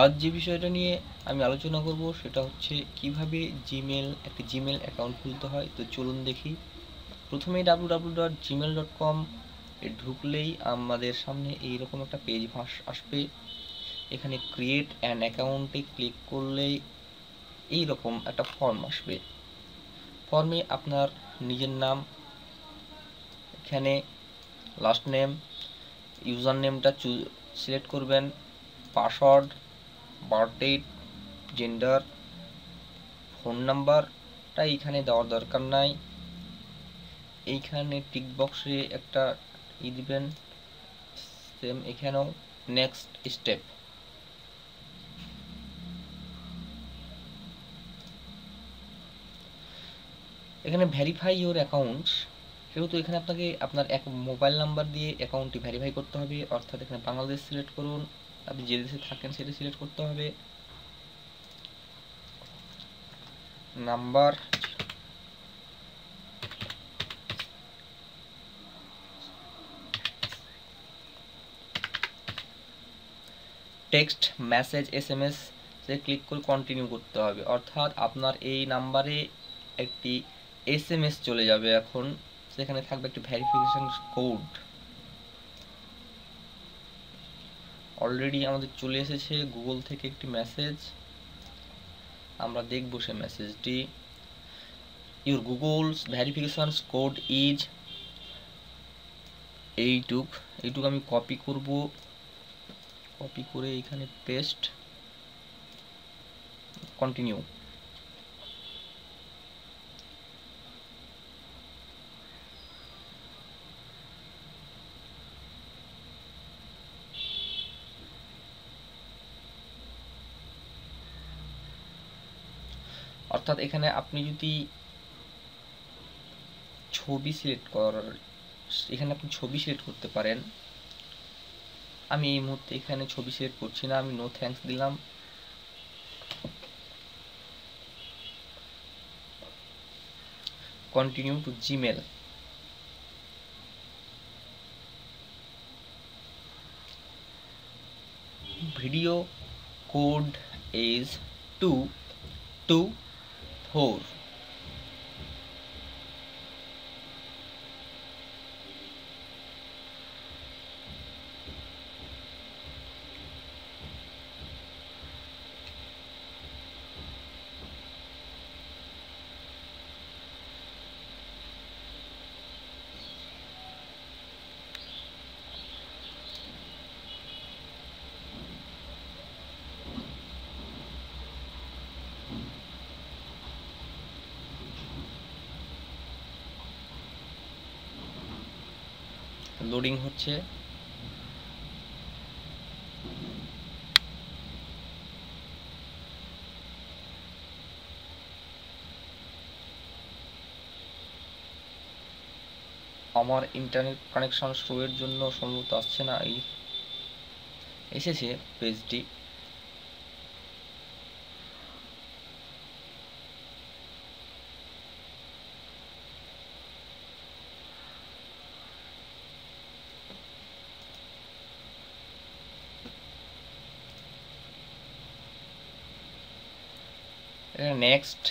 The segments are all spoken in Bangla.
আজ যে বিষয়টা নিয়ে আমি আলোচনা করব সেটা হচ্ছে কিভাবে একটি জিমেল অ্যাকাউন্ট খুলতে হয়। তো চলুন দেখি। প্রথমেই www.gmail.com এ ঢুকলেই আমাদের সামনে এইরকম একটা পেজ আসবে। এখানে ক্রিয়েট অ্যান অ্যাকাউন্টে ক্লিক করলেই এইরকম একটা ফর্ম আসবে। ফর্মে আপনার নিজের নাম, এখানে লাস্ট নেম, ইউজার নেমটা সিলেক্ট করবেন, password, birth date, gender, phone নাম্বারটা এইখানে দেওয়ার দরকার নাই। এইখানে টিক বক্সে একটা দিবেন, সেম এখানেও নেক্সট স্টেপ। এখানে ভেরিফাই ইওর অ্যাকাউন্টস, সেহেতু এখানে আপনাকে আপনার এক মোবাইল নাম্বার দিয়ে অ্যাকাউন্টটি ভেরিফাই করতে হবে। অর্থাৎ এখানে বাংলাদেশ সিলেক্ট করুন, আপনি যে দেশে থাকেন সেটা সিলেক্ট করতে হবে। নাম্বার, টেক্সট মেসেজ SMS সে ক্লিক করে কন্টিনিউ করতে হবে। অর্থাৎ আপনার এই নাম্বারে একটি SMS চলে যাবে। এখন সেখানে থাকবে একটি ভেরিফিকেশন কোড। অলরেডি আমাদের চলে এসেছে গুগল থেকে একটি মেসেজ, আমরা দেখব সে মেসেজটি। Your Google's verification code is এইটুক আমি কপি করব, কপি করে এখানে পেস্ট, কন্টিনিউ। অর্থাৎ এখানে আপনি যদি ছবি সিলেক্ট করার, এখানে আপনি ছবি সিলেক্ট করতে পারেন। আমি এই মুহূর্তে এখানে ছবি সিলেক্ট করছি না, আমি নো থ্যাঙ্কস দিলাম। Continue to Gmail. Video code is 224। Loading হচ্ছে। আমার ইন্টারনেট কানেকশন স্লো এর জন্য সম্ভবত আসছে না। এই এসেছে পেজটি। Next,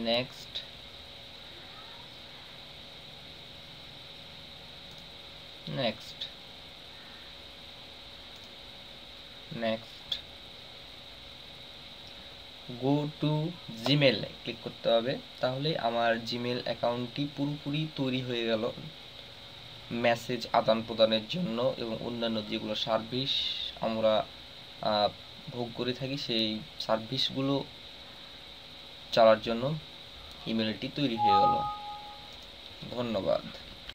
next, next, next, go to Gmail click করতে হবে। তাহলে আমার জিমেল অ্যাকাউন্টটি পুরোপুরি তৈরি হয়ে গেল মেসেজ আদান প্রদানের জন্য এবং অন্যান্য যেগুলো সার্ভিস আমরা ভোগ করে থাকি সেই সার্ভিসগুলো চালার জন্য ইমেলটি তৈরি হয়ে গেল। ধন্যবাদ।